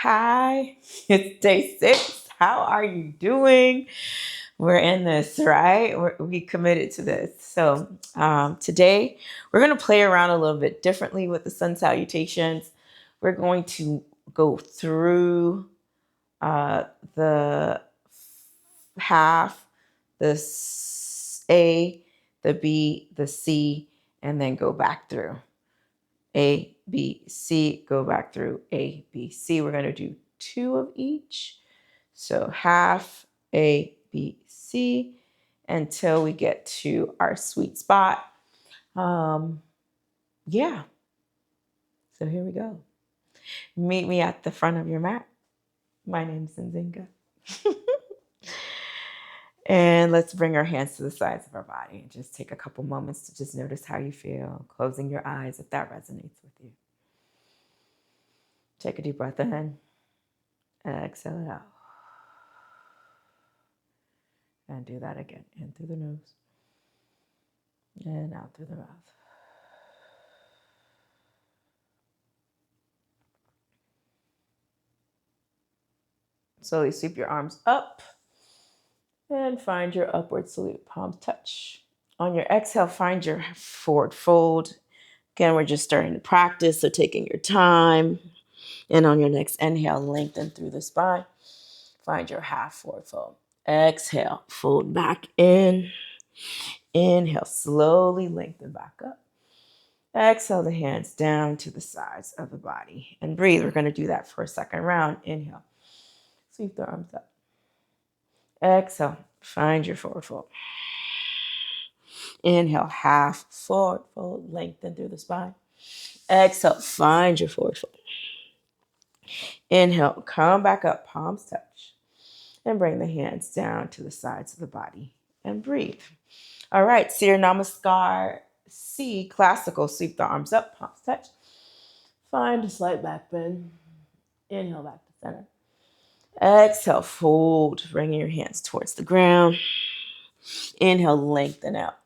Hi, it's day 6. How are you doing? We're in this, right? We committed to this. So today we're going to play around a little bit differently with the sun salutations. We're going to go through the half, the A, the B, the C, and then go back through. A, B, C, go back through A, B, C. We're going to do 2 of each. So half A, B, C until we get to our sweet spot. Yeah. So here we go. Meet me at the front of your mat. My name's Nzingah. And let's bring our hands to the sides of our body and just take a couple moments to just notice how you feel, closing your eyes if that resonates with you. Take a deep breath in. Exhale it out. And do that again. In through the nose. And out through the mouth. Slowly sweep your arms up. And find your upward salute. Palms touch. On your exhale, find your forward fold. Again, we're just starting to practice, so taking your time. And on your next inhale, lengthen through the spine. Find your half forward fold. Exhale, fold back in. Inhale, slowly lengthen back up. Exhale the hands down to the sides of the body. And breathe. We're going to do that for a second round. Inhale. Sweep the arms up. Exhale. Find your forward fold. Inhale. Half forward fold. Lengthen through the spine. Exhale. Find your forward fold. Inhale. Come back up. Palms touch. And bring the hands down to the sides of the body. And breathe. All right. Surya Namaskar C. Classical. Sweep the arms up. Palms touch. Find a slight back bend. Inhale back to center. Exhale, fold, bringing your hands towards the ground. Inhale, lengthen out.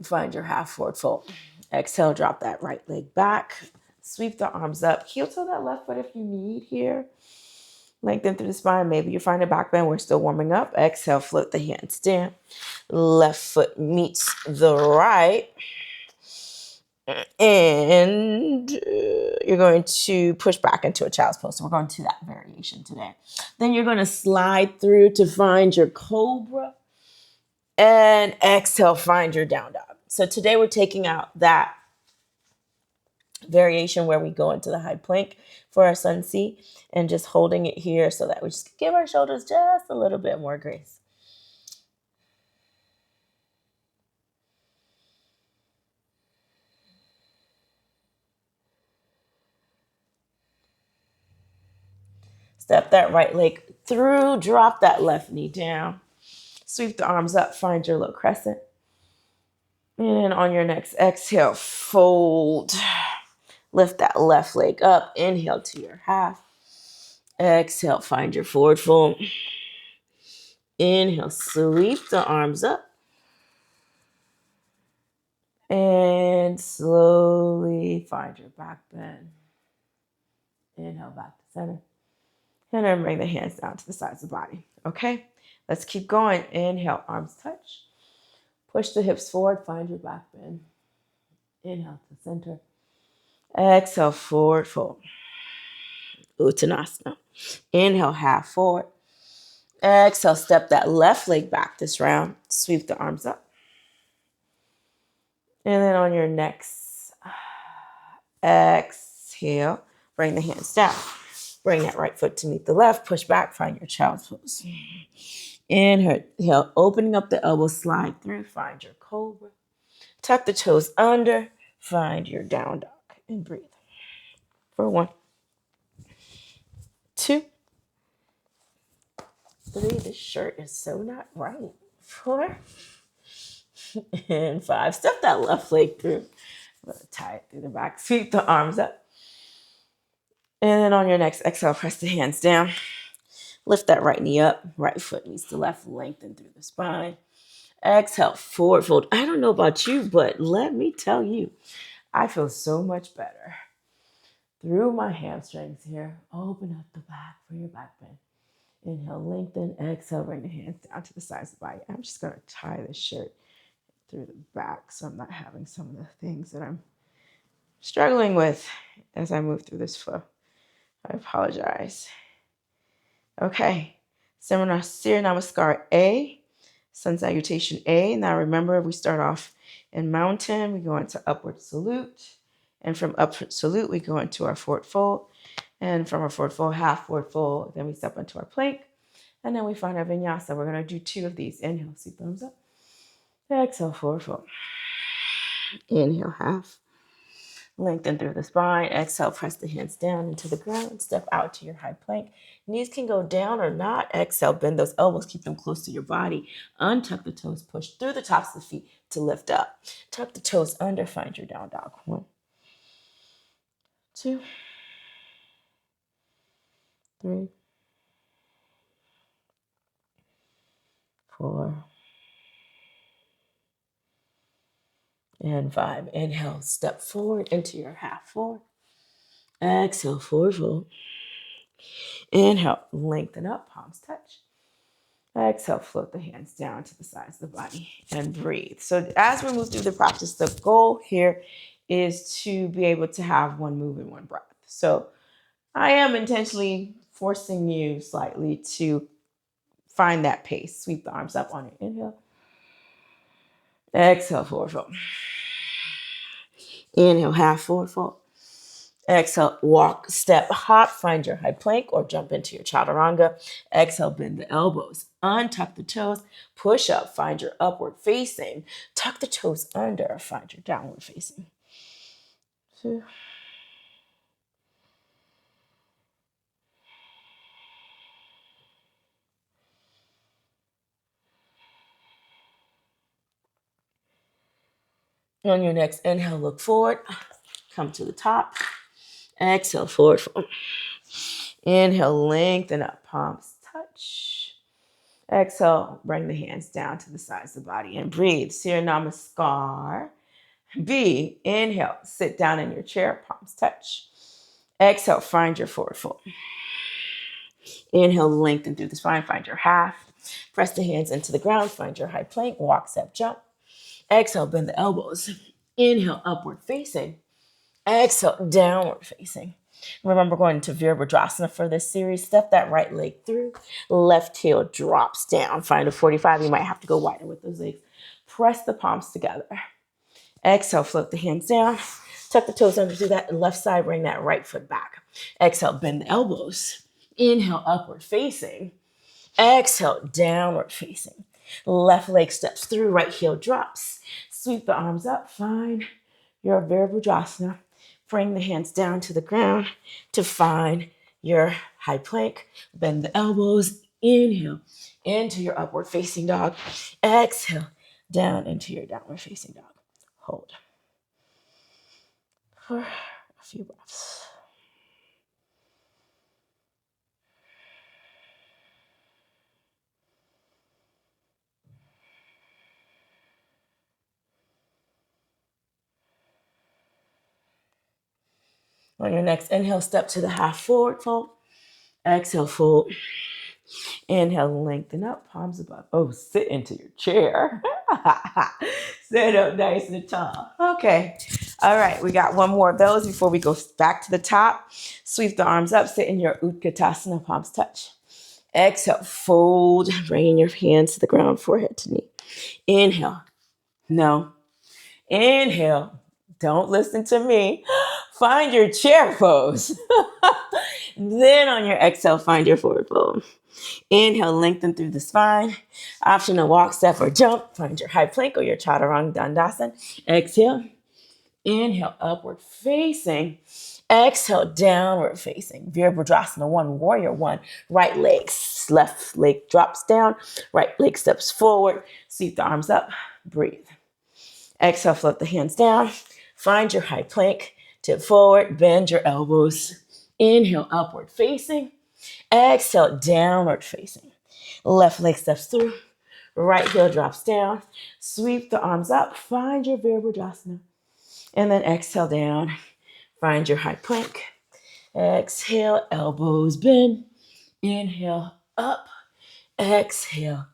Find your half forward fold. Exhale, drop that right leg back. Sweep the arms up. Heel toe that left foot if you need here. Lengthen through the spine. Maybe you find a back bend. We're still warming up. Exhale, float the hands down. Left foot meets the right. And you're going to push back into a child's pose. So we're going to that variation today. Then you're going to slide through to find your cobra. And exhale, find your down dog. So today we're taking out that variation where we go into the high plank for our sun C and just holding it here so that we just give our shoulders just a little bit more grace. Step that right leg through, drop that left knee down. Sweep the arms up, find your low crescent. And then on your next exhale, fold. Lift that left leg up. Inhale to your half. Exhale, find your forward fold. Inhale, sweep the arms up. And slowly find your back bend. Inhale back to center. And then bring the hands down to the sides of the body. Okay, let's keep going. Inhale, arms touch. Push the hips forward, find your back bend. Inhale to center. Exhale, forward fold. Uttanasana. Inhale, half forward. Exhale, step that left leg back this round. Sweep the arms up. And then on your next exhale, bring the hands down. Bring that right foot to meet the left. Push back, find your child's pose. Inhale, opening up the elbows, slide through, find your cobra. Tuck the toes under, find your down dog, and breathe. For 1, 2, 3. This shirt is so not right. 4 and 5. Step that left leg through. Tie it through the back. Sweep the arms up. And then on your next exhale, press the hands down. Lift that right knee up. Right foot meets the left. Lengthen through the spine. Exhale, forward fold. I don't know about you, but let me tell you, I feel so much better through my hamstrings here. Open up the back for your back bend. Inhale, lengthen. Exhale, bring the hands down to the sides of the body. I'm just going to tie this shirt through the back so I'm not having some of the things that I'm struggling with as I move through this flow. I apologize. Okay. Seer Namaskar A, Sun Salutation A. Now remember, we start off in mountain. We go into upward salute. And from upward salute, we go into our forward fold. And from our forward fold, half forward fold, then we step into our plank. And then we find our vinyasa. We're going to do 2 of these. Inhale, see thumbs up. Exhale, forward fold. Inhale, half. Lengthen through the spine. Exhale, press the hands down into the ground. Step out to your high plank. Knees can go down or not. Exhale, bend those elbows. Keep them close to your body. Untuck the toes. Push through the tops of the feet to lift up. Tuck the toes under. Find your down dog. 1, 2, 3, 4, and 5. Inhale, step forward into your half forward. Exhale, forward fold. Inhale, lengthen up, palms touch. Exhale, float the hands down to the sides of the body and breathe. So as we move through the practice, the goal here is to be able to have one move and one breath. So I am intentionally forcing you slightly to find that pace. Sweep the arms up on your inhale. Exhale, forward fold. Inhale, half forward fold. Exhale, walk, step, hop, find your high plank or jump into your chaturanga. Exhale, bend the elbows, untuck the toes, push up, find your upward facing, tuck the toes under, find your downward facing. 2. On your next inhale, look forward, come to the top. Exhale, forward fold. Inhale, lengthen up, palms touch. Exhale, bring the hands down to the sides of the body and breathe. Seer Namaskar B, inhale, sit down in your chair, palms touch. Exhale, find your forward fold. Inhale, lengthen through the spine, find your half. Press the hands into the ground, find your high plank, walk, step, jump. Exhale, bend the elbows. Inhale, upward facing. Exhale, downward facing. Remember, going to Virabhadrasana for this series. Step that right leg through. Left heel drops down. Find a 45. You might have to go wider with those legs. Press the palms together. Exhale, float the hands down. Tuck the toes under through that left side. Bring that right foot back. Exhale, bend the elbows. Inhale, upward facing. Exhale, downward facing. Left leg steps through. Right heel drops. Sweep the arms up. Find your Virabhadrasana. Bring the hands down to the ground to find your high plank. Bend the elbows. Inhale into your upward facing dog. Exhale down into your downward facing dog. Hold for a few breaths. On your next inhale, step to the half forward fold. Exhale, fold. Inhale, lengthen up, palms above. Oh, sit into your chair. Sit up nice and tall. Okay. All right. We got one more of those before we go back to the top. Sweep the arms up. Sit in your Utkatasana, palms touch. Exhale, fold. Bringing your hands to the ground, forehead to knee. Inhale. No. Inhale. Don't listen to me. Find your chair pose. Then on your exhale, find your forward fold. Inhale, lengthen through the spine. Optional walk, step, or jump. Find your high plank or your chaturanga dandasana. Exhale. Inhale, upward facing. Exhale, downward facing. Virabhadrasana 1, warrior 1. Right leg, left leg drops down. Right leg steps forward. Sweep the arms up. Breathe. Exhale, float the hands down. Find your high plank. Tip forward. Bend your elbows. Inhale, upward facing. Exhale, downward facing. Left leg steps through. Right heel drops down. Sweep the arms up. Find your Virabhadrasana. And then exhale down. Find your high plank. Exhale, elbows bend. Inhale, up. Exhale,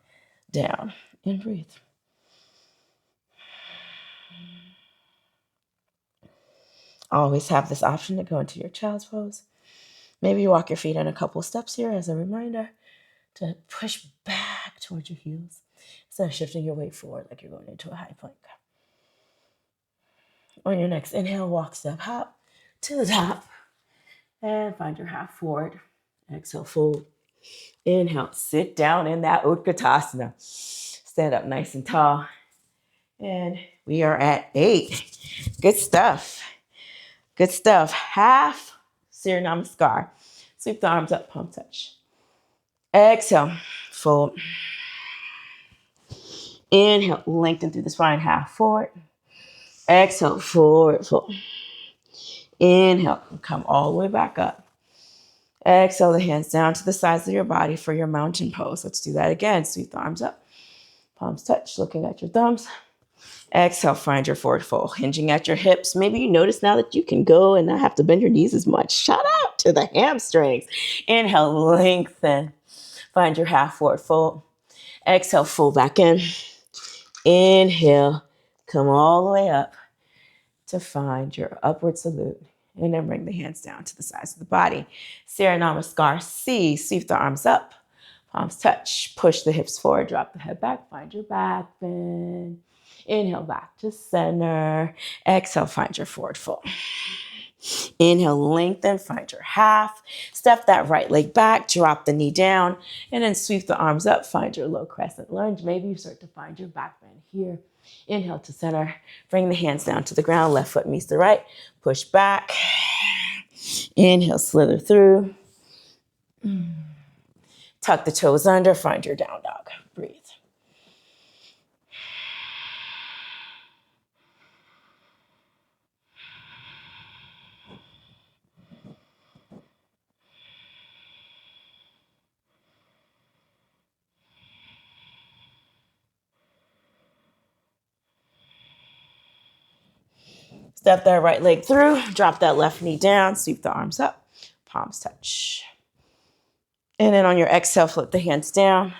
down. And breathe. Always have this option to go into your child's pose. Maybe you walk your feet in a couple steps here as a reminder to push back towards your heels instead of shifting your weight forward like you're going into a high plank. On your next inhale, walk, step, hop to the top and find your half forward. Exhale, fold. Inhale, sit down in that Utkatasana. Stand up nice and tall. And we are at 8. Good stuff. Good stuff. Half Surya Namaskar. Sweep the arms up, palm touch. Exhale, fold. Inhale, lengthen through the spine, half forward. Exhale, forward fold. Inhale, come all the way back up. Exhale the hands down to the sides of your body for your mountain pose. Let's do that again. Sweep the arms up, palms touch, looking at your thumbs. Exhale, find your forward fold, hinging at your hips. Maybe you notice now that you can go and not have to bend your knees as much. Shout out to the hamstrings. Inhale, lengthen. Find your half forward fold. Exhale, fold back in. Inhale, come all the way up to find your upward salute. And then bring the hands down to the sides of the body. Surya Namaskar C. Sweep the arms up. Palms touch. Push the hips forward. Drop the head back. Find your back bend. Inhale back to center. Exhale, find your forward fold. Inhale, lengthen, find your half. Step that right leg back, drop the knee down, and then sweep the arms up. Find your low crescent lunge. Maybe you start to find your back bend here. Inhale to center. Bring the hands down to the ground. Left foot meets the right. Push back. Inhale, slither through. Tuck the toes under. Find your down dog. Breathe. Step that right leg through, drop that left knee down, sweep the arms up, palms touch. And then on your exhale, flip the hands down,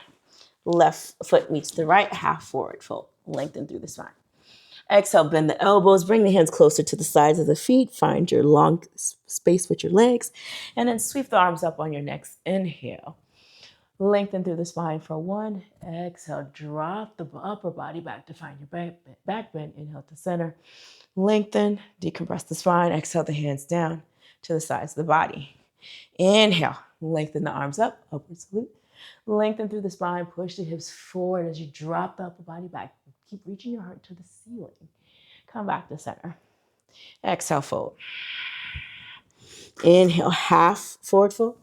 left foot meets the right, half forward fold, lengthen through the spine. Exhale, bend the elbows, bring the hands closer to the sides of the feet, find your long space with your legs, and then sweep the arms up on your next inhale. Lengthen through the spine for 1. Exhale, drop the upper body back to find your back bend. Inhale to center. Lengthen, decompress the spine. Exhale the hands down to the sides of the body. Inhale, lengthen the arms up, upward salute. Lengthen through the spine, push the hips forward as you drop the upper body back. Keep reaching your heart to the ceiling. Come back to center. Exhale, fold. Inhale, half forward fold.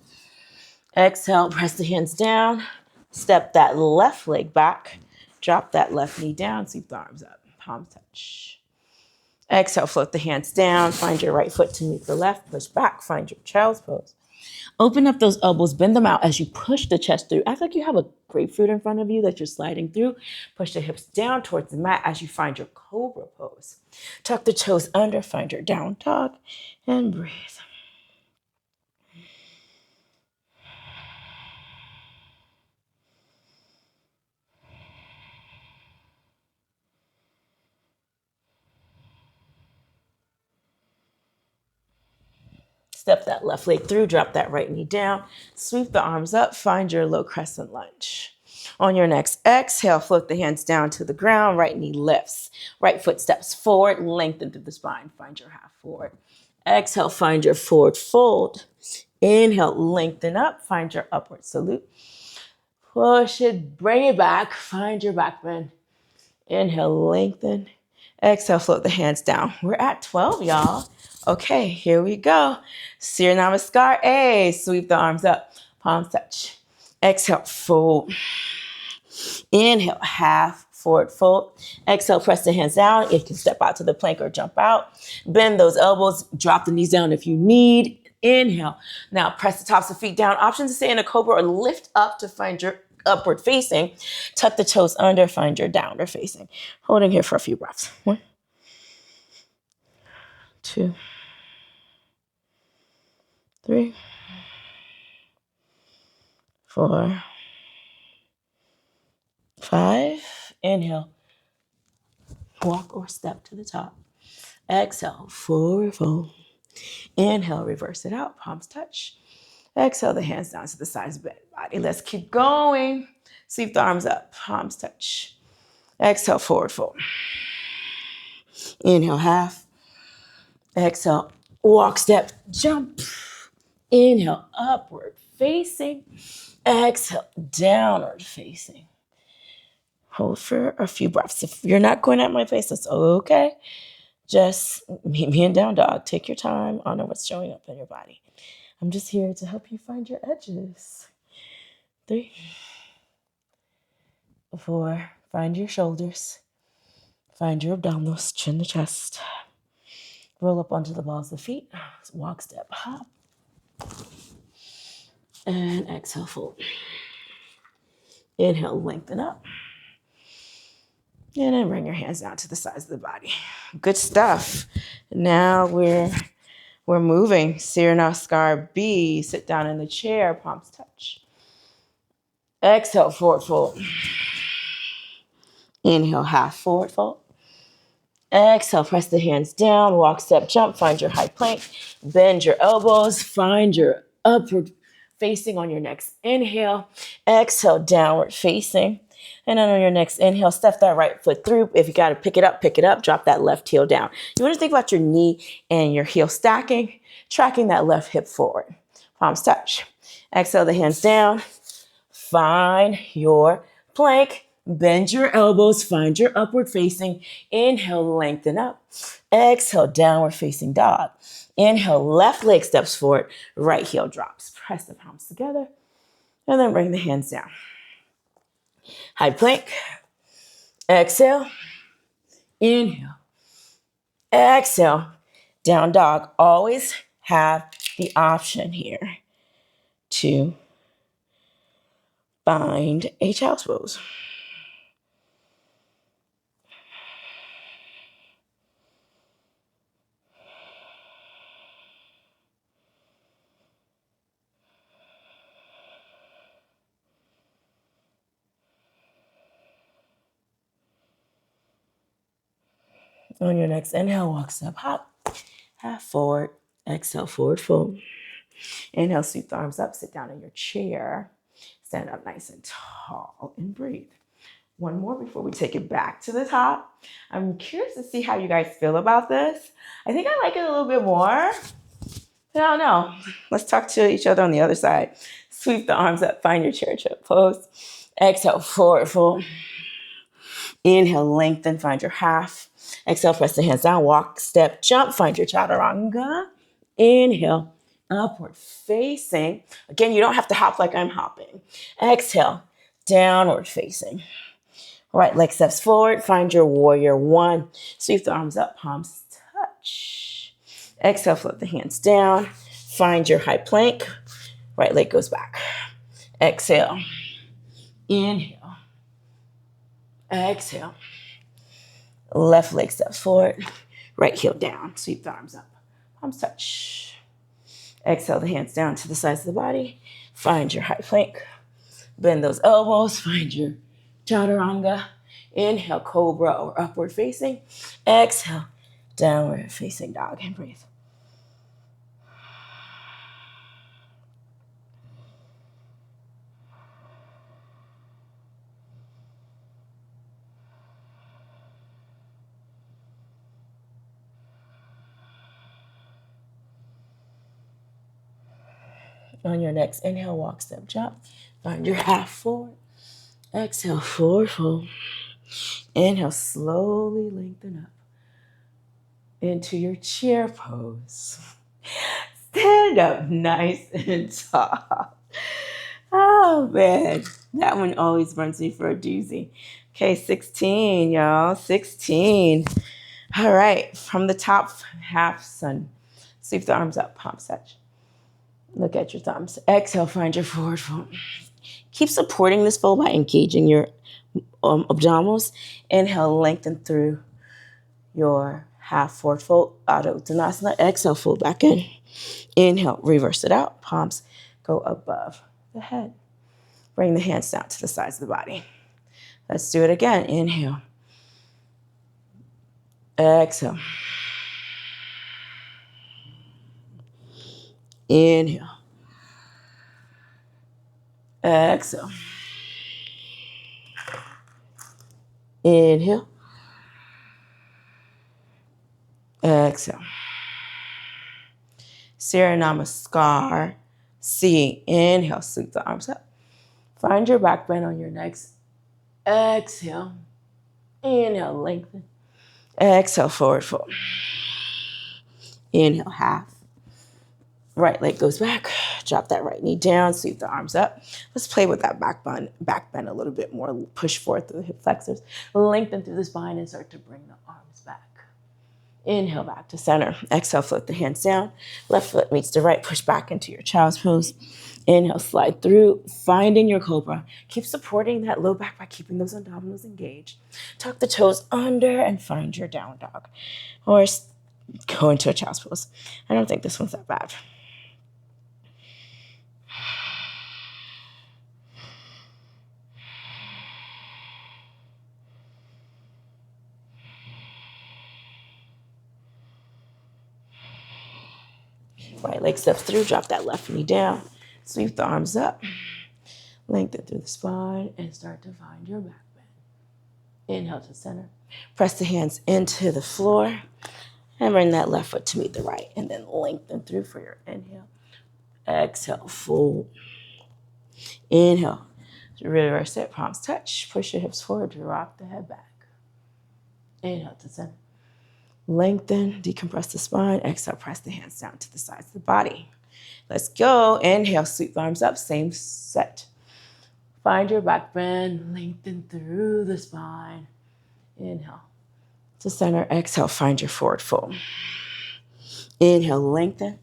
Exhale, press the hands down. Step that left leg back. Drop that left knee down, sweep the arms up, palms touch. Exhale, float the hands down. Find your right foot to meet the left. Push back. Find your child's pose. Open up those elbows. Bend them out as you push the chest through. Act like you have a grapefruit in front of you that you're sliding through. Push the hips down towards the mat as you find your cobra pose. Tuck the toes under. Find your down dog. And breathe. Step that left leg through, drop that right knee down, sweep the arms up, find your low crescent lunge. On your next exhale, float the hands down to the ground, right knee lifts, right foot steps forward, lengthen through the spine, find your half forward. Exhale, find your forward fold. Inhale, lengthen up, find your upward salute. Push it, bring it back, find your back bend. Inhale, lengthen. Exhale, float the hands down. We're at 12, y'all. Okay, here we go. Surya Namaskar A. Sweep the arms up. Palms touch. Exhale, fold. Inhale, half forward fold. Exhale, press the hands down. You can step out to the plank or jump out. Bend those elbows. Drop the knees down if you need. Inhale. Now press the tops of feet down. Options to stay in a cobra or lift up to find your upward facing. Tuck the toes under. Find your downward facing. Holding here for a few breaths. 1, 2, 3, 4, 5. Inhale. Walk or step to the top. Exhale, forward fold. Inhale, reverse it out. Palms touch. Exhale, the hands down to the sides of the body. Let's keep going. Sweep the arms up. Palms touch. Exhale, forward fold. Inhale, half. Exhale, walk, step, jump. Inhale, upward facing. Exhale, downward facing. Hold for a few breaths. If you're not going at my pace, that's okay. Just meet me in down dog. Take your time. Honor what's showing up in your body. I'm just here to help you find your edges. 3, 4. Find your shoulders. Find your abdominals. Chin the chest. Roll up onto the balls of the feet. Walk, step, hop. And exhale, fold. Inhale, lengthen up. And then bring your hands down to the sides of the body. Good stuff. Now we're moving. Namaskar B. Sit down in the chair. Palms touch. Exhale, forward fold. Inhale, half forward fold. Exhale, press the hands down. Walk, step, jump. Find your high plank. Bend your elbows. Find your upward facing on your next inhale. Exhale, downward facing. And then on your next inhale, step that right foot through. If you got to pick it up, drop that left heel down. You want to think about your knee and your heel stacking, tracking that left hip forward. Palms touch. Exhale the hands down. Find your plank. Bend your elbows. Find your upward facing. Inhale, lengthen up. Exhale, downward facing dog. Inhale, left leg steps forward. Right heel drops. Press the palms together. And then bring the hands down. High plank. Exhale. Inhale. Exhale. Down dog. Always have the option here to find a child's pose. On your next inhale, walk, step, hop, half forward. Exhale, forward fold. Inhale, sweep the arms up, sit down in your chair. Stand up nice and tall and breathe. One more before we take it back to the top. I'm curious to see how you guys feel about this. I think I like it a little bit more. I don't know. Let's talk to each other on the other side. Sweep the arms up, find your chair pose. Exhale, forward fold. Inhale, lengthen, find your half. Exhale, press the hands down, walk, step, jump, find your chaturanga. Inhale, upward facing. Again, you don't have to hop like I'm hopping. Exhale, downward facing. Right leg steps forward, find your warrior one. Sweep the arms up, palms touch. Exhale, flip the hands down, find your high plank. Right leg goes back. Exhale, inhale, exhale. Left leg steps forward, right heel down. Sweep the arms up, palms touch. Exhale the hands down to the sides of the body. Find your high plank. Bend those elbows, find your chaturanga. Inhale, cobra or upward facing. Exhale, downward facing dog, and breathe. On your next inhale, walk, step, jump. Find your half forward. Exhale, forward fold. Inhale, slowly lengthen up into your chair pose. Stand up nice and tall. Oh, man. That one always runs me for a doozy. Okay, 16, y'all. 16. All right. From the top, half sun. Sweep the arms up, palms touch. Look at your thumbs. Exhale, find your forward fold. Keep supporting this fold by engaging your abdominals. Inhale, lengthen through your half forward fold, Adho Uttanasana. Exhale, fold back in. Inhale, reverse it out. Palms go above the head. Bring the hands down to the sides of the body. Let's do it again. Inhale. Exhale. Inhale. Exhale. Inhale. Exhale. Surya Namaskar. C. Inhale. Sweep the arms up. Find your back bend on your next. Exhale. Inhale. Lengthen. Exhale. Forward fold. Inhale. Half. Right leg goes back. Drop that right knee down. Sweep the arms up. Let's play with that back bend a little bit more. Push forward through the hip flexors. Lengthen through the spine and start to bring the arms back. Inhale back to center. Exhale, float the hands down. Left foot meets the right. Push back into your child's pose. Inhale, slide through. Finding your cobra. Keep supporting that low back by keeping those abdominals engaged. Tuck the toes under and find your down dog. Or go into a child's pose. I don't think this one's that bad. Right leg steps through, drop that left knee down, sweep the arms up, lengthen through the spine, and start to find your back bend. Inhale to center. Press the hands into the floor, and bring that left foot to meet the right, and then lengthen through for your inhale. Exhale, fold. Inhale. Reverse it, palms touch. Push your hips forward, drop the head back. Inhale to center. Lengthen, decompress the spine. Exhale, press the hands down to the sides of the body. Let's go. Inhale, sweep the arms up, same set. Find your back bend, lengthen through the spine. Inhale to center. Exhale, find your forward fold. Inhale, lengthen.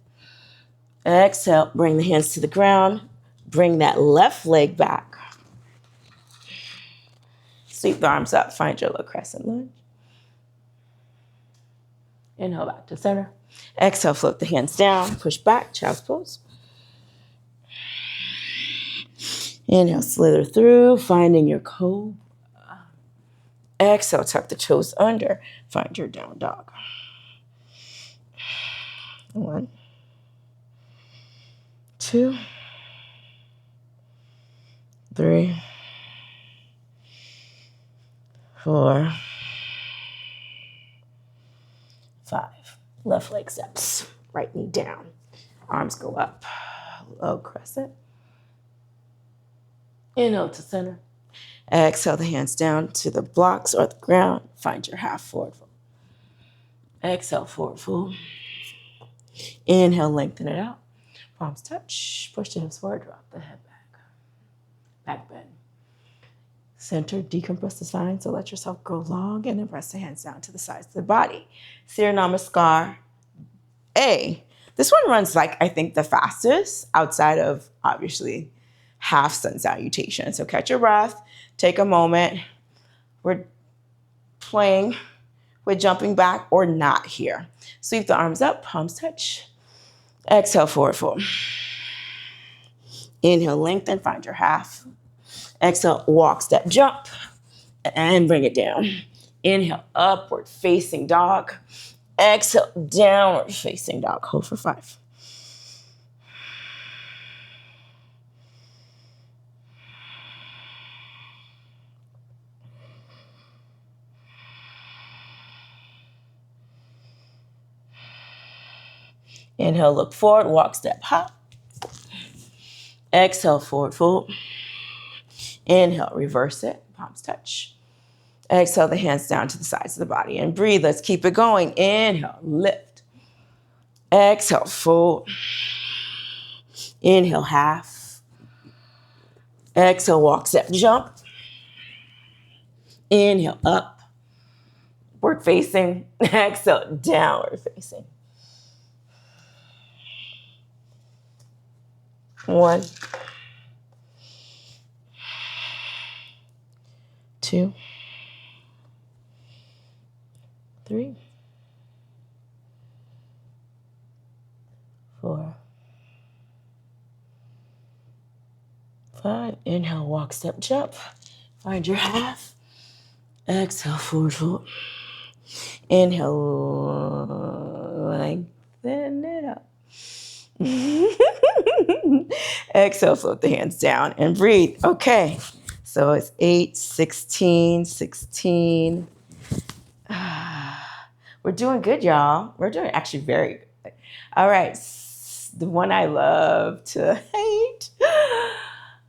Exhale, bring the hands to the ground. Bring that left leg back. Sweep the arms up, find your low crescent lunge. Inhale back to center. Exhale, float the hands down. Push back, child's pose. Inhale, slither through, finding your cobra. Exhale, tuck the toes under. Find your down dog. 1, 2, 3, 4, 5. Left leg steps. Right knee down. Arms go up. Low crescent. Inhale to center. Exhale the hands down to the blocks or the ground. Find your half forward fold. Exhale, forward fold. Inhale, lengthen it out. Palms touch. Push the hips forward. Drop the head back. Back bend. Center, decompress the spine. So let yourself go long and then press the hands down to the sides of the body. Surya Namaskar A. This one runs I think the fastest outside of obviously Half Sun Salutation. So catch your breath. Take a moment. We're playing with jumping back or not here. Sweep the arms up, palms touch. Exhale, forward fold. Inhale, lengthen, find your half. Exhale, walk, step, jump, and bring it down. Inhale, upward facing dog. Exhale, downward facing dog. Hold for 5. Inhale, look forward, walk, step, hop. Exhale, forward fold. Inhale, reverse it, palms touch. Exhale the hands down to the sides of the body and breathe. Let's keep it going. Inhale, lift. Exhale, fold. Inhale, half. Exhale, walk, step, jump. Inhale, up. Upward facing. Exhale, downward facing. 1, 2, 3, 4, 5. Inhale, walk, step, jump. Find your half. Exhale, forward fold. Inhale, lengthen it up. Exhale, float the hands down and breathe. Okay, so it's 8, 16, 16. We're doing good, y'all. We're doing actually very good. All right, the one I love to hate.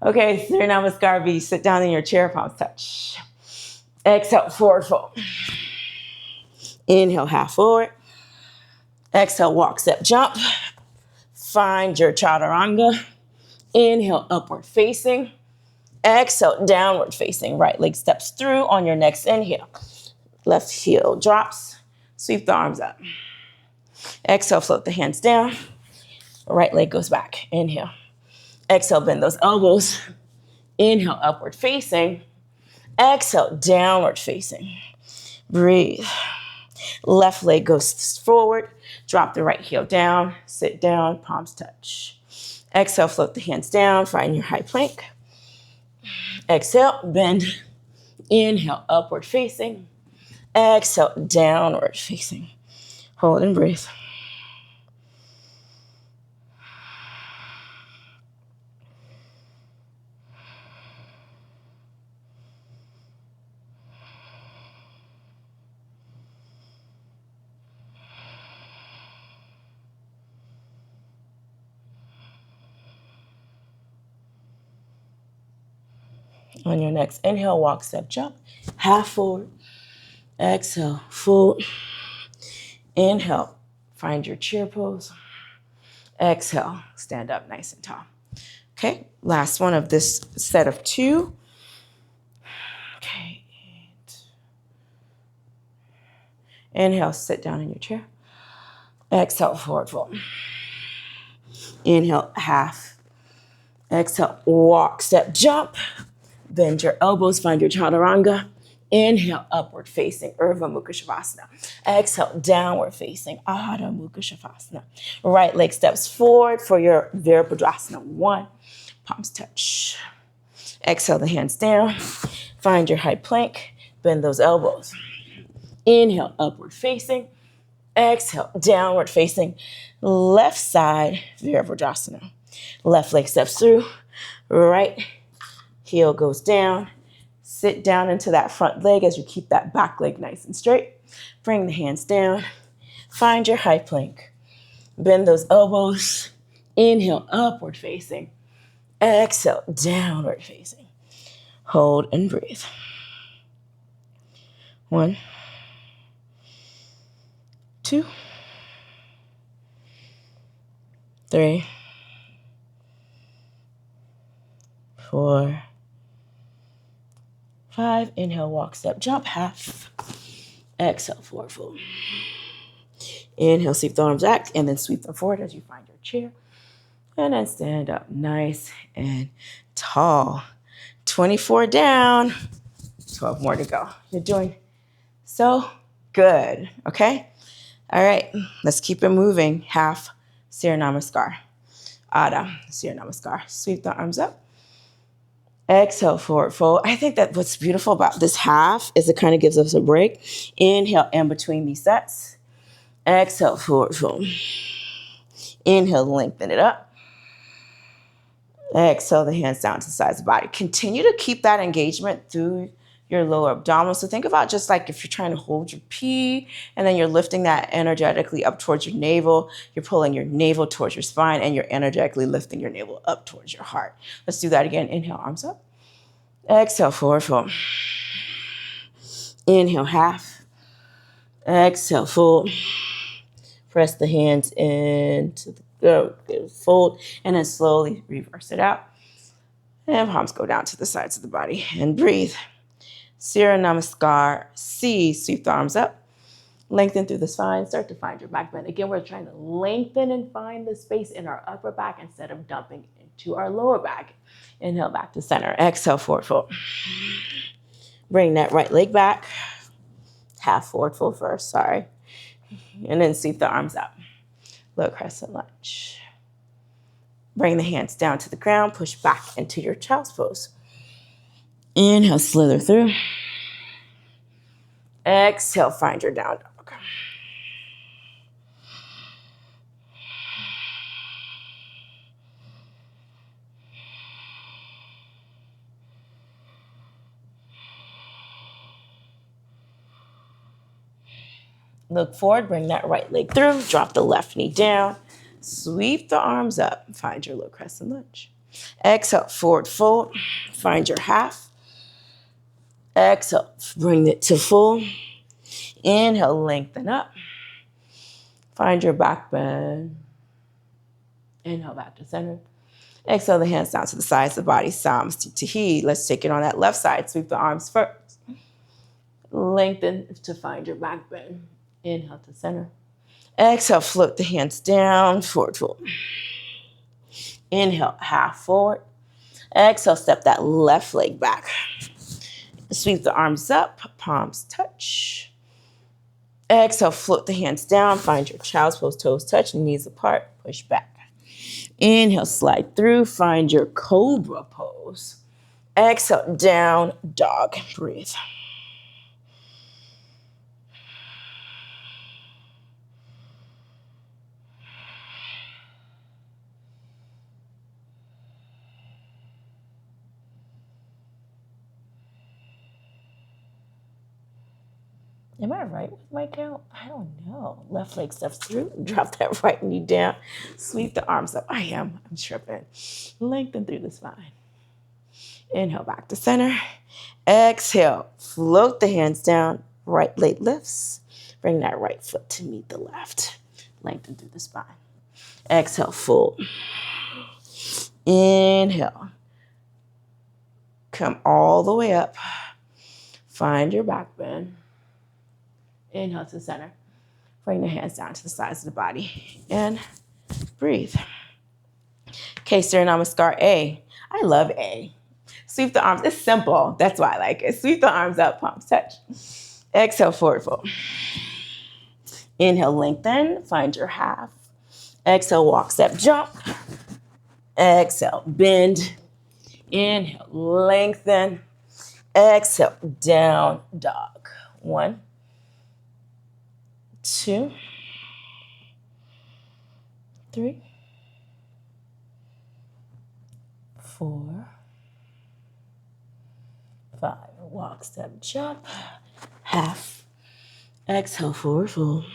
Okay, Surya Namaskar B. Sit down in your chair, palms touch. Exhale, forward fold. Inhale, half forward. Exhale, walk, step, jump. Find your chaturanga. Inhale, upward facing. Exhale, downward facing. Right leg steps through on your next inhale. Left heel drops. Sweep the arms up. Exhale, float the hands down. Right leg goes back. Inhale. Exhale, bend those elbows. Inhale, upward facing. Exhale, downward facing. Breathe. Left leg goes forward. Drop the right heel down. Sit down, palms touch. Exhale, float the hands down. Find your high plank. Exhale, bend. Inhale, upward facing. Exhale, downward facing. Hold and breathe. On your next inhale, walk, step, jump. Half forward. Exhale, full. Inhale, find your chair pose. Exhale, stand up nice and tall. Okay, last one of this set of 2. Okay, 8. Inhale, sit down in your chair. Exhale, forward fold. Inhale, half. Exhale, walk, step, jump. Bend your elbows, find your chaturanga. Inhale, upward facing, Urdhva Mukha Shavasana. Exhale, downward facing, Adho Mukha Shavasana. Right leg steps forward for your Virabhadrasana 1. Palms touch. Exhale the hands down. Find your high plank. Bend those elbows. Inhale, upward facing. Exhale, downward facing. Left side, Virabhadrasana. Left leg steps through. Right heel goes down. Sit down into that front leg as you keep that back leg nice and straight. Bring the hands down. Find your high plank. Bend those elbows. Inhale, upward facing. Exhale, downward facing. Hold and breathe. 1, 2, 3, 4, 5. Inhale, walk, step, jump, half. Exhale, forward fold. Inhale, sweep the arms back, and then sweep them forward as you find your chair. And then stand up nice and tall. 24 down, 12 more to go. You're doing so good, okay? All right, let's keep it moving. Half Surya Namaskar. Adha Surya Namaskar. Sweep the arms up. Exhale, forward fold. I think that what's beautiful about this half is it kind of gives us a break. Inhale in between these sets. Exhale, forward fold. Inhale, lengthen it up. Exhale the hands down to the sides of the body. Continue to keep that engagement through your lower abdominal. So think about just like if you're trying to hold your pee and then you're lifting that energetically up towards your navel. You're pulling your navel towards your spine and you're energetically lifting your navel up towards your heart. Let's do that again. Inhale, arms up. Exhale, forward fold. Inhale, half. Exhale, full. Press the hands into the fold, and then slowly reverse it out. And palms go down to the sides of the body. And breathe. Surya Namaskar C. Sweep the arms up. Lengthen through the spine. Start to find your back bend. Again, we're trying to lengthen and find the space in our upper back instead of dumping into our lower back. Inhale back to center. Exhale, forward fold. Bring that right leg back. Half forward fold first, sorry. And then sweep the arms up. low crescent lunge. Bring the hands down to the ground, push back into your child's pose. Inhale, slither through. Exhale, find your down dog. Look forward, bring that right leg through, drop the left knee down, sweep the arms up, find your low crescent lunge. Exhale, forward fold, find your half. Exhale, bring it to full. Inhale, lengthen up. Find your back bend. Inhale, back to center. Exhale, the hands down to the sides of the body, Samastitihi. Let's take it on that left side. Sweep the arms first. Lengthen to find your back bend. Inhale to center. Exhale, float the hands down, forward fold. Inhale, half forward. Exhale, step that left leg back. Sweep the arms up, palms touch. Exhale, float the hands down, find your child's pose, toes touch, knees apart, push back. Inhale, slide through, find your cobra pose. Exhale, down dog, breathe. Am I right with my count? I don't know. Left leg steps through. Drop that right knee down. Sweep the arms up. I'm tripping. Lengthen through the spine. Inhale, back to center. Exhale, float the hands down. Right leg lifts. Bring that right foot to meet the left. Lengthen through the spine. Exhale, fold. Inhale. Come all the way up. Find your back bend. Inhale to center. Bring the hands down to the sides of the body. And breathe. Okay, Chair Namaskar A. I love A. Sweep the arms. It's simple. That's why I like it. Sweep the arms up, palms touch. Exhale, forward fold. Inhale, lengthen. Find your half. Exhale, walk, step, jump. Exhale, bend. Inhale, lengthen. Exhale, down dog. 1, 2, 3, 4, 5. Walk, step, jump. Half. Exhale, forward fold.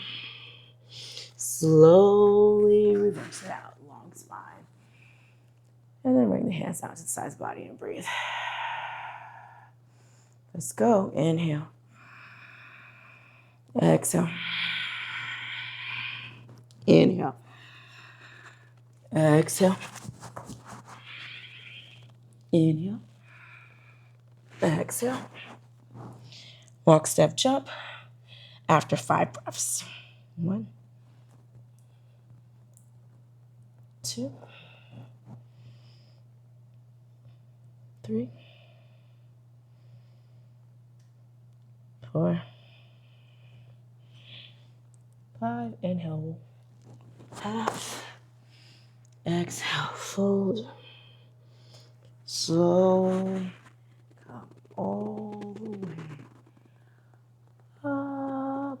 Slowly reverse it out. Long spine. And then bring the hands down to the sides of the body and breathe. Let's go. Inhale. Exhale. Inhale. Exhale. Inhale. Exhale. Walk, step, jump. After 5 breaths. 1, 2, 3, 4, 5. Inhale. Half. Exhale. Fold. Slowly come all the way up.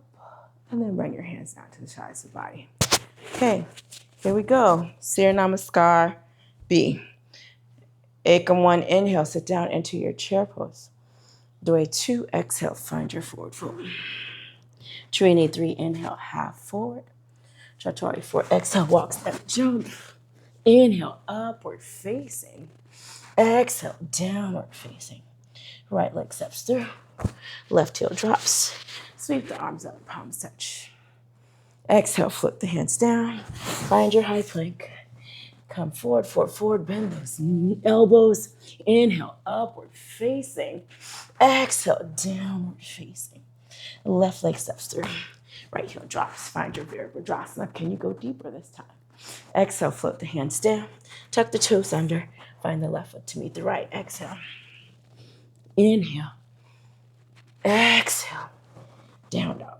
And then bring your hands down to the sides of the body. Okay, here we go. Chair Namaskar B. Ekam 1, inhale, sit down into your chair pose. Doi 2, exhale, find your forward fold. Trini 3, inhale, half forward. Chaturanga 4, exhale, walk, step, jump. Inhale, upward facing. Exhale, downward facing. Right leg steps through. Left heel drops. Sweep the arms up, palms touch. Exhale, flip the hands down. Find your high plank. Come forward, forward, forward. Bend those elbows. Inhale, upward facing. Exhale, downward facing. Left leg steps through. Right heel drops. Find your Virabhadrasana. Can you go deeper this time? Exhale, float the hands down. Tuck the toes under. Find the left foot to meet the right. Exhale. Inhale. Exhale. Down dog.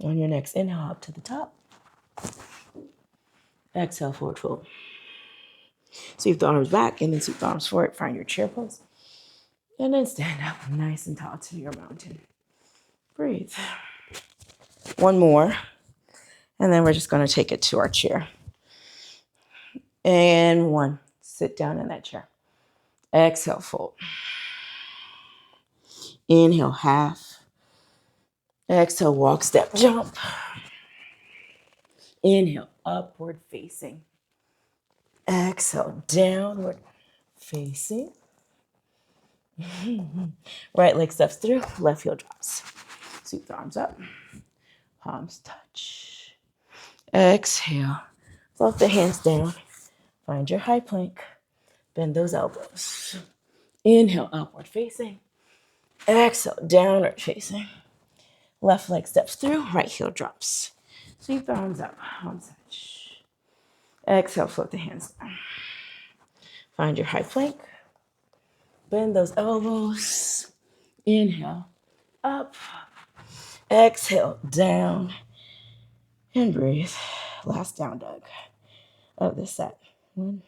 On your next inhale, up to the top. Exhale, forward fold. Sweep the arms back and then sweep the arms forward. Find your chair pose. And then stand up nice and tall to your mountain. Breathe. One more. And then we're just going to take it to our chair. And one. Sit down in that chair. Exhale, fold. Inhale, half. Exhale, walk, step, jump. Inhale, upward facing. Exhale, downward facing. Right leg steps through, left heel drops. Sweep the arms up. Palms touch. Exhale. Float the hands down. Find your high plank. Bend those elbows. Inhale, upward facing. Exhale, downward facing. Left leg steps through, right heel drops. Sweep the arms up, palms touch. Exhale, float the hands down. Find your high plank. Bend those elbows. Inhale, up. Exhale, down. And breathe. Last down dog of this set. 1,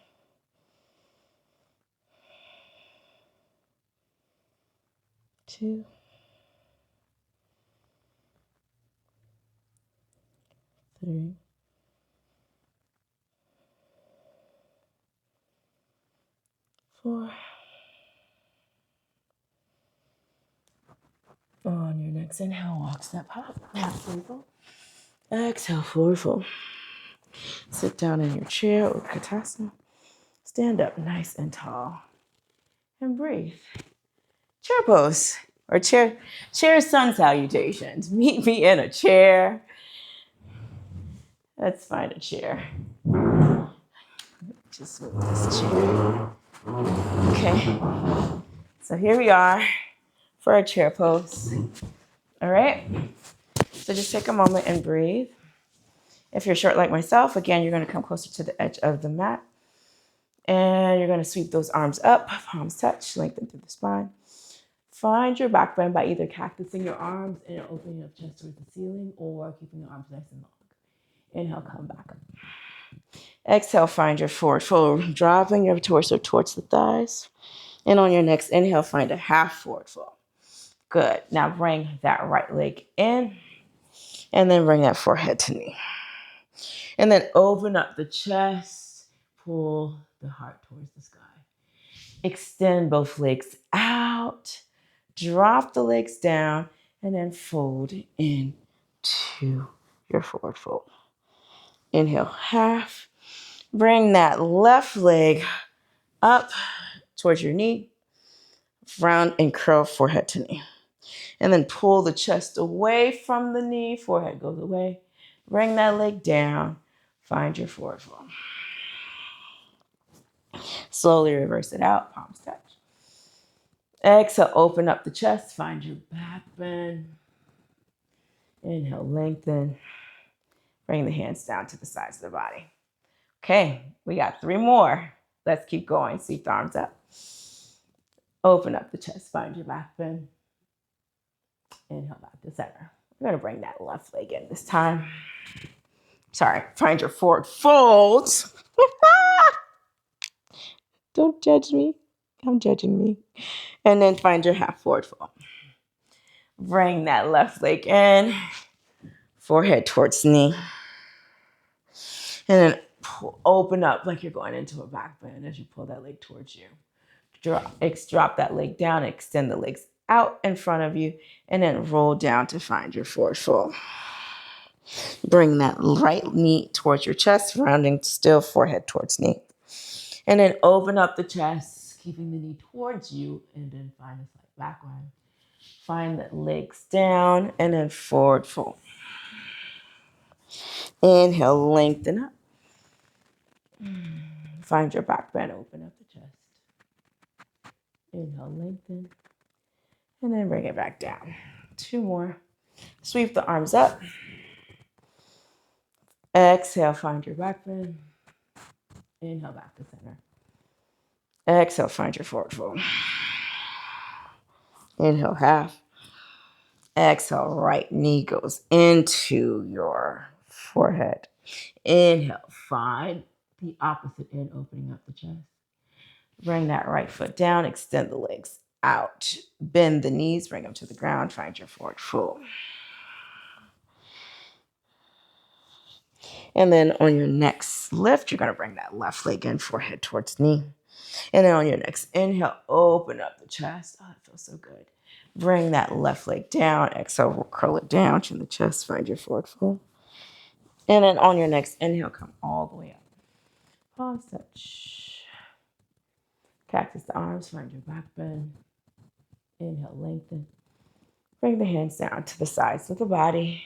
2, 3, 4. On your next inhale, walk, step, hop, half circle. Exhale, forward fold. Sit down in your chair or Utkatasana. Stand up nice and tall. And breathe. Chair pose or chair sun salutations. Meet me in a chair. Let's find a chair. Just move this chair. Okay. So here we are for a chair pose. All right. So just take a moment and breathe. If you're short like myself, again, you're going to come closer to the edge of the mat. And you're going to sweep those arms up, palms touch, lengthen through the spine. Find your back bend by either cactusing your arms and opening your chest towards the ceiling or keeping your arms nice and long. Inhale, come back up. Exhale, find your forward fold, dropping your torso towards the thighs. And on your next inhale, find a half forward fold. Good. Now bring that right leg in and then bring that forehead to knee. And then open up the chest, pull the heart towards the sky. Extend both legs out, drop the legs down, and then fold into your forward fold. Inhale, half. Bring that left leg up towards your knee, round and curl forehead to knee. And then pull the chest away from the knee, forehead goes away. Bring that leg down, find your forward fold. Slowly reverse it out, palms touch. Exhale, open up the chest, find your back bend. Inhale, lengthen. Bring the hands down to the sides of the body. Okay, we got 3 more. Let's keep going. Sweep the arms up. Open up the chest, find your back bend. Inhale back to center. We're going to bring that left leg in this time. Sorry, find your forward fold. Don't judge me. I'm judging me. And then find your half forward fold. Bring that left leg in. Forehead towards knee. And then open up like you're going into a back bend as you pull that leg towards you. Drop that leg down, extend the legs out in front of you, and then roll down to find your forward fold. Bring that right knee towards your chest, rounding still forehead towards knee. And then open up the chest, keeping the knee towards you, and then find a slight back line. Find the legs down, and then forward fold. Inhale, lengthen up. Find your back bend, open up the chest. Inhale, lengthen. And then bring it back down. 2 more. Sweep the arms up. Exhale, find your back bend. Inhale, back to center. Exhale, find your forward fold. Inhale, half. Exhale, right knee goes into your forehead. Inhale, find the opposite end, opening up the chest. Bring that right foot down, extend the legs out. Bend the knees, bring them to the ground, find your forward fold. And then on your next lift, you're going to bring that left leg in, forehead towards knee. And then on your next inhale, open up the chest. Oh, that feels so good. Bring that left leg down. Exhale, we'll curl it down, chin the chest, find your forward fold. And then on your next inhale, come all the way up. Palms touch. Cactus the arms, find your back bend. Inhale, lengthen. Bring the hands down to the sides of the body.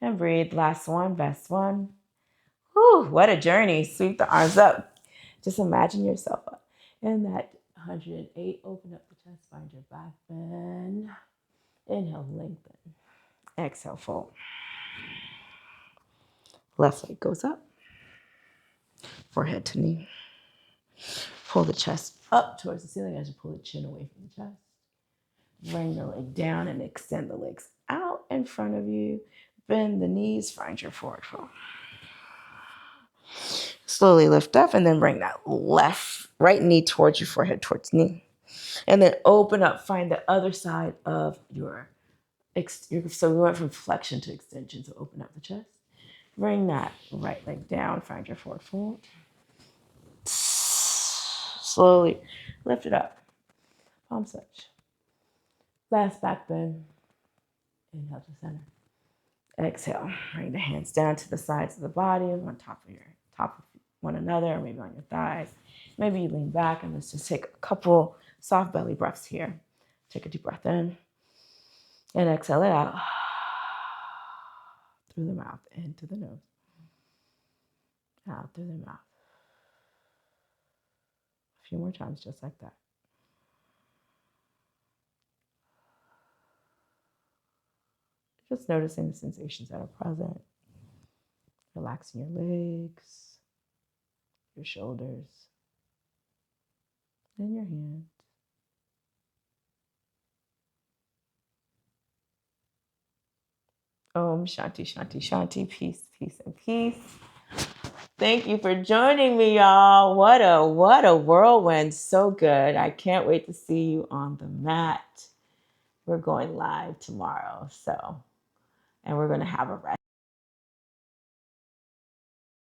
And breathe. Last one, best one. Whew, what a journey. Sweep the arms up. Just imagine yourself up. In that 108, open up the chest, find your back bend. Inhale, lengthen. Exhale, fold. Left leg goes up. Forehead to knee. Pull the chest up towards the ceiling as you pull the chin away from the chest. Bring the leg down and extend the legs out in front of you. Bend the knees, find your forward fold. Slowly lift up and then bring that right knee towards your forehead, towards knee. And then open up, find the other side of so we went from flexion to extension, so open up the chest. Bring that right leg down, find your forward fold. Slowly lift it up. Palm touch. Last back bend. Inhale to center. Exhale. Bring the hands down to the sides of the body, on top of one another, or maybe on your thighs. Maybe you lean back and let's just take a couple soft belly breaths here. Take a deep breath in and exhale it out through the mouth, into the nose, out through the mouth. A few more times, just like that. Just noticing the sensations that are present. Relaxing your legs, your shoulders, and your hands. Om Shanti, Shanti, Shanti. Peace, peace, and peace. Thank you for joining me, y'all. What a whirlwind. So good. I can't wait to see you on the mat. We're going live tomorrow. And we're going to have a rest.